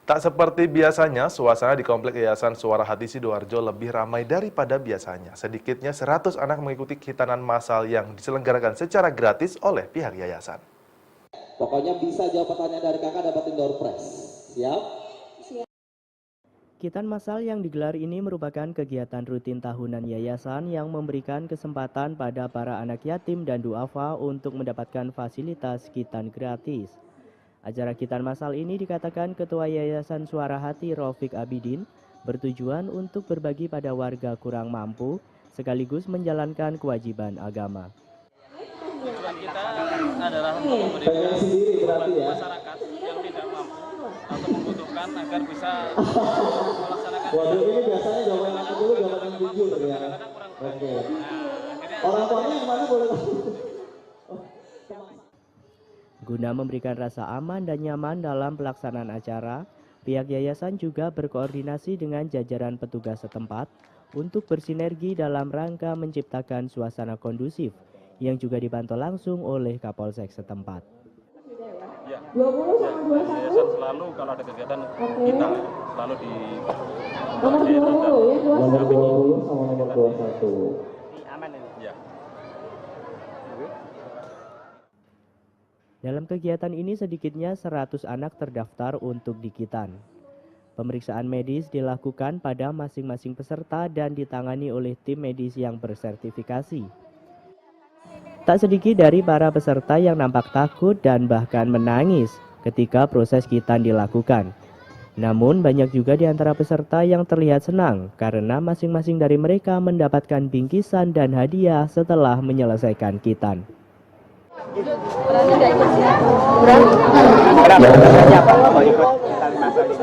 Tak seperti biasanya, suasana di Komplek Yayasan Suara Hati Sidoarjo lebih ramai daripada biasanya. Sedikitnya 100 anak mengikuti khitanan massal yang diselenggarakan secara gratis oleh pihak yayasan. Pokoknya bisa jawab pertanyaan dari kakak dapatin door prize. Siap? Khitan massal yang digelar ini merupakan kegiatan rutin tahunan yayasan yang memberikan kesempatan pada para anak yatim dan duafa untuk mendapatkan fasilitas khitan gratis. Acara khitan massal ini dikatakan Ketua Yayasan Suara Hati Raufik Abidin bertujuan untuk berbagi pada warga kurang mampu sekaligus menjalankan kewajiban agama. Tujuan kita adalah untuk memberikan masyarakat yang tidak mampu atau membutuhkan agar bisa melaksanakan. Waduh, ini biasanya jawaban aku dulu, jawaban yang jujur ya. Oke. Orang tuanya yang mana boleh tahu? Guna memberikan rasa aman dan nyaman dalam pelaksanaan acara, pihak yayasan juga berkoordinasi dengan jajaran petugas setempat untuk bersinergi dalam rangka menciptakan suasana kondusif yang juga dipantau langsung oleh Kapolsek setempat. Ya, 20 sama 21. Yayasan selalu kalau ada kegiatan kita selalu di nomor 20 ya, nomor 20 sama nomor 21. Aman ini. Ya. Dalam kegiatan ini sedikitnya 100 anak terdaftar untuk di Khitan. Pemeriksaan medis dilakukan pada masing-masing peserta dan ditangani oleh tim medis yang bersertifikasi. Tak sedikit dari para peserta yang nampak takut dan bahkan menangis ketika proses khitan dilakukan. Namun banyak juga di antara peserta yang terlihat senang karena masing-masing dari mereka mendapatkan bingkisan dan hadiah setelah menyelesaikan khitan. Berani nggak ikut sih? Berani siapa mau ikut khitan massal ini?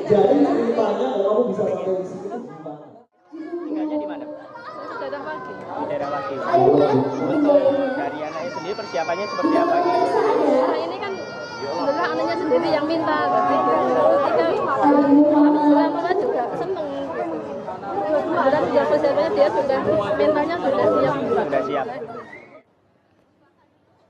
Jadi ceritanya kamu bisa sampai di sini gimana? Tinggalnya di mana? Di daerah Wagi. Di daerah Wagi. Untuk dari anaknya sendiri persiapannya seperti apa? Nah, ini kan sebenarnya anaknya sendiri yang minta, orang tua juga seneng. Kemudian dia persiapannya dia sudah mentalnya sudah siap. Sudah siap.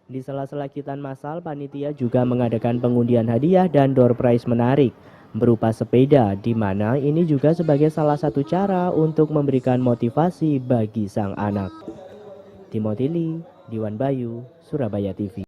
Di sela-sela khitan massal, panitia juga mengadakan pengundian hadiah dan door prize menarik berupa sepeda, di mana ini juga sebagai salah satu cara untuk memberikan motivasi bagi sang anak. Timothy Lee, Diwan Bayu, Surabaya TV.